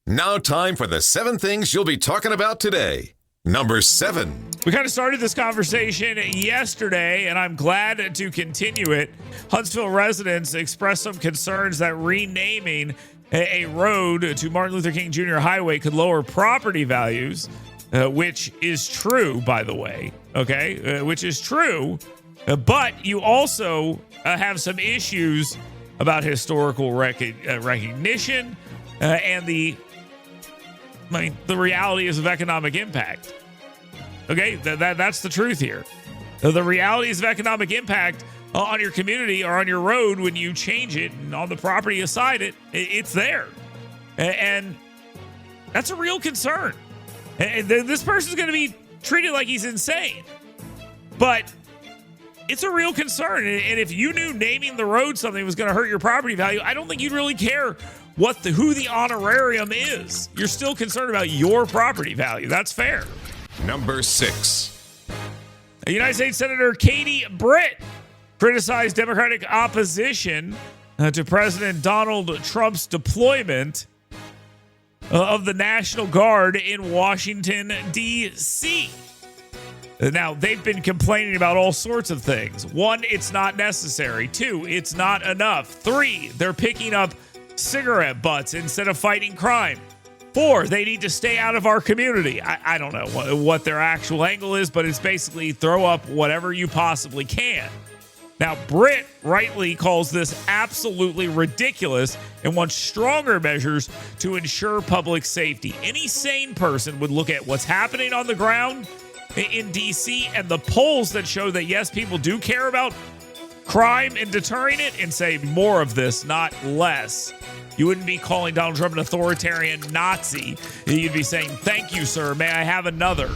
Now time for the 7 things you'll be talking about today. Number 7. We kind of started this conversation yesterday, and I'm glad to continue it. Huntsville residents expressed some concerns that renaming a road to Martin Luther King Jr. Highway could lower property values, which is true, by the way, okay? Which is true, but you also have some issues about historical recognition and the reality is of economic impact. Okay, that's the truth here. The realities of economic impact on your community or on your road when you change it and on the property beside it, it's there. And that's a real concern. And this person's going to be treated like he's insane. But it's a real concern. And if you knew naming the road something was going to hurt your property value, I don't think you'd really care who the honorarium is. You're still concerned about your property value. That's fair. Number 6. United States Senator Katie Britt criticized Democratic opposition to President Donald Trump's deployment of the National Guard in Washington, D.C. Now, they've been complaining about all sorts of things. 1, it's not necessary. 2, it's not enough. 3, they're picking up cigarette butts instead of fighting crime. 4, they need to stay out of our community. I don't know what their actual angle is, but it's basically throw up whatever you possibly can. Now, Britt rightly calls this absolutely ridiculous and wants stronger measures to ensure public safety. Any sane person would look at what's happening on the ground in D.C. and the polls that show that, yes, people do care about crime and deterring it and say more of this, not less. You wouldn't be calling Donald Trump an authoritarian Nazi. You'd be saying, thank you, sir. May I have another?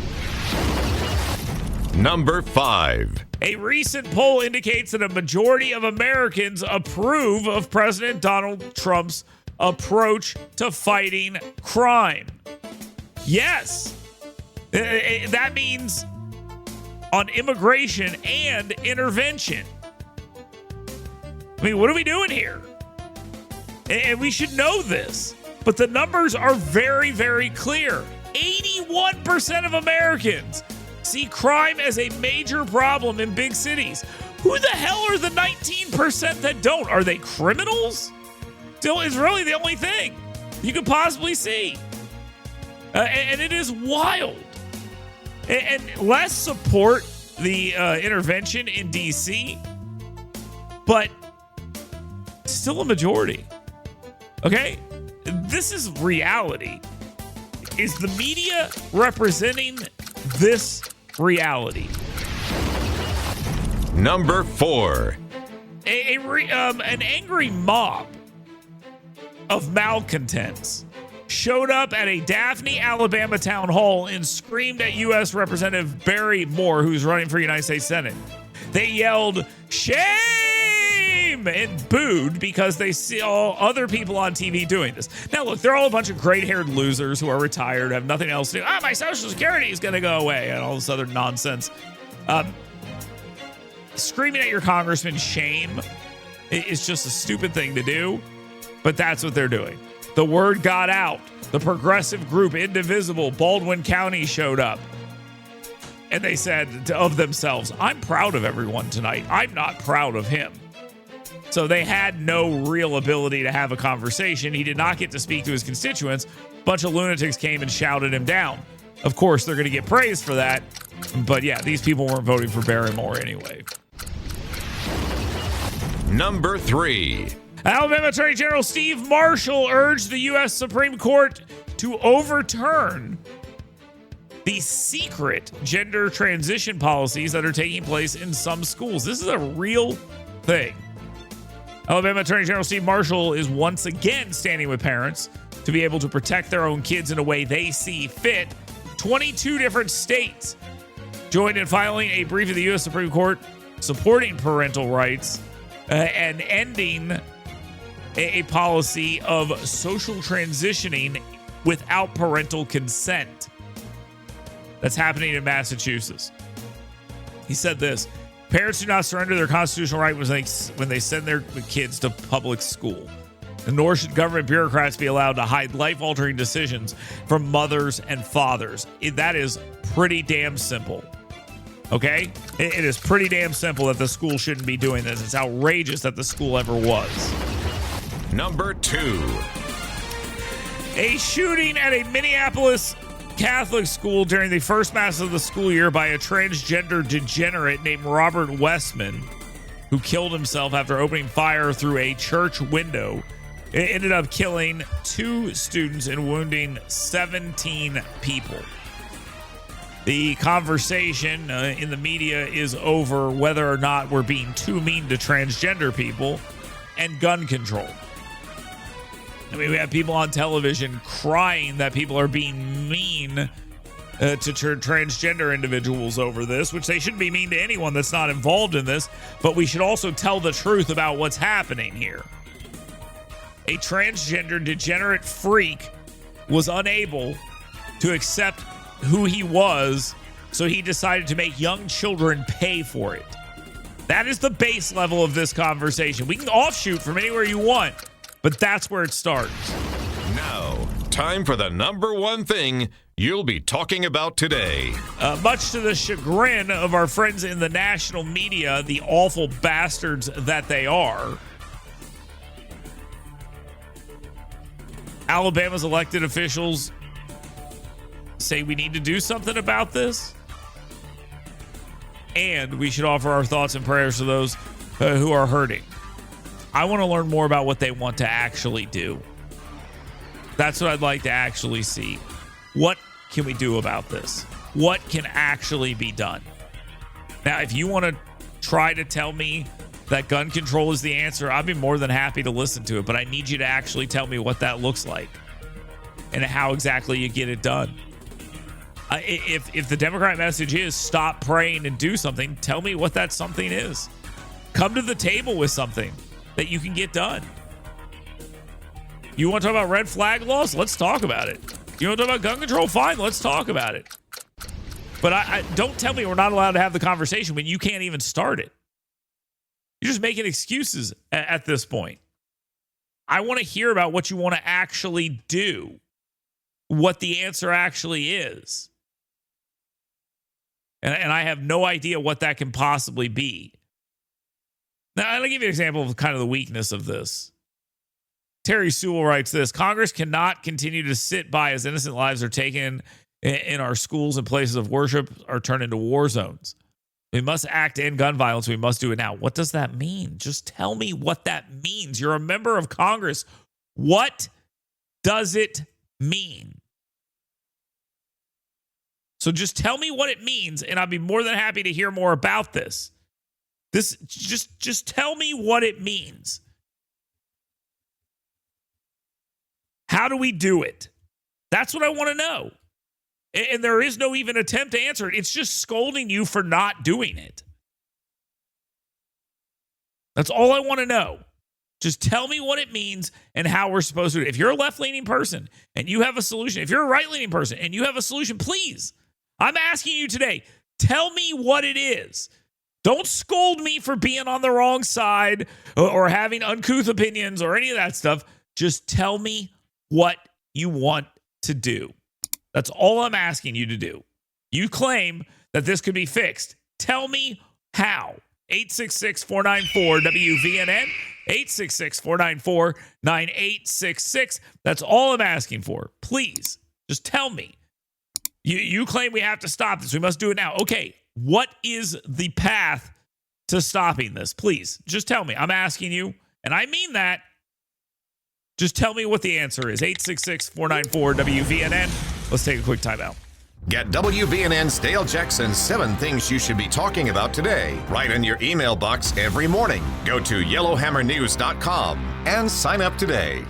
Number 5. A recent poll indicates that a majority of Americans approve of President Donald Trump's approach to fighting crime. Yes. That means on immigration and intervention. I mean, what are we doing here? And we should know this, but the numbers are very, very clear. 81% of Americans see crime as a major problem in big cities. Who the hell are the 19% that don't? Are they criminals? Still, is really the only thing you could possibly see. And it is wild. And let's support the intervention in D.C., but still a majority. Okay? This is reality. Is the media representing this reality? Number 4. An angry mob of malcontents showed up at a Daphne, Alabama town hall and screamed at U.S. Representative Barry Moore, who's running for United States Senate. They yelled, "Shame!" and booed because they saw other people on TV doing this. Now, look, they're all a bunch of gray-haired losers who are retired, have nothing else to do. My Social Security is going to go away, and all this other nonsense. Screaming at your congressman, shame, is just a stupid thing to do, but that's what they're doing. The word got out. The progressive group Indivisible, Baldwin County, showed up. And they said of themselves, I'm proud of everyone tonight. I'm not proud of him. So they had no real ability to have a conversation. He did not get to speak to his constituents. A bunch of lunatics came and shouted him down. Of course, they're going to get praised for that. But yeah, these people weren't voting for Barrymore anyway. Number 3. Alabama Attorney General Steve Marshall urged the U.S. Supreme Court to overturn the secret gender transition policies that are taking place in some schools. This is a real thing. Alabama Attorney General Steve Marshall is once again standing with parents to be able to protect their own kids in a way they see fit. 22 different states joined in filing a brief to the U.S. Supreme Court supporting parental rights and ending a policy of social transitioning without parental consent. That's happening in Massachusetts. He said this: parents do not surrender their constitutional right when they send their kids to public school. Nor should government bureaucrats be allowed to hide life-altering decisions from mothers and fathers. That is pretty damn simple. Okay? It is pretty damn simple that the school shouldn't be doing this. It's outrageous that the school ever was. Number 2. A shooting at a Minneapolis Catholic school during the first mass of the school year by a transgender degenerate named Robert Westman, who killed himself after opening fire through a church window. It ended up killing 2 students and wounding 17 people. The conversation in the media is over whether or not we're being too mean to transgender people and gun control. I mean, we have people on television crying that people are being mean to transgender individuals over this, which they shouldn't be mean to anyone that's not involved in this, but we should also tell the truth about what's happening here. A transgender degenerate freak was unable to accept who he was, so he decided to make young children pay for it. That is the base level of this conversation. We can offshoot from anywhere you want, but that's where it starts. Now, time for the number 1 thing you'll be talking about today. Much to the chagrin of our friends in the national media, the awful bastards that they are, Alabama's elected officials say we need to do something about this, and we should offer our thoughts and prayers to those who are hurting. I want to learn more about what they want to actually do. That's what I'd like to actually see. What can we do about this? What can actually be done? Now, if you want to try to tell me that gun control is the answer, I'd be more than happy to listen to it, but I need you to actually tell me what that looks like and how exactly you get it done. If the Democrat message is stop praying and do something, tell me what that something is. Come to the table with something that you can get done. You want to talk about red flag laws? Let's talk about it. You want to talk about gun control? Fine, let's talk about it. But I don't tell me we're not allowed to have the conversation when you can't even start it. You're just making excuses at this point. I want to hear about what you want to actually do, what the answer actually is. And I have no idea what that can possibly be. Now, I'll give you an example of kind of the weakness of this. Terry Sewell writes this: Congress cannot continue to sit by as innocent lives are taken in our schools and places of worship are turned into war zones. We must act to end gun violence. We must do it now. What does that mean? Just tell me what that means. You're a member of Congress. What does it mean? So just tell me what it means, and I'd be more than happy to hear more about this. Just tell me what it means. How do we do it? That's what I want to know. And there is no even attempt to answer it. It's just scolding you for not doing it. That's all I want to know. Just tell me what it means and how we're supposed to do it. If you're a left-leaning person and you have a solution, if you're a right-leaning person and you have a solution, please, I'm asking you today, tell me what it is. Don't scold me for being on the wrong side or having uncouth opinions or any of that stuff. Just tell me what you want to do. That's all I'm asking you to do. You claim that this could be fixed. Tell me how. 866-494-WVNN, 866-494-9866. That's all I'm asking for. Please, just tell me. You claim we have to stop this. We must do it now. Okay, what is the path to stopping this? Please, just tell me. I'm asking you, and I mean that. Just tell me what the answer is. 866-494-WVNN. Let's take a quick timeout. Get WVNN's Dale Jackson's 7 Things You Should Be Talking About Today right in your email box every morning. Go to yellowhammernews.com and sign up today.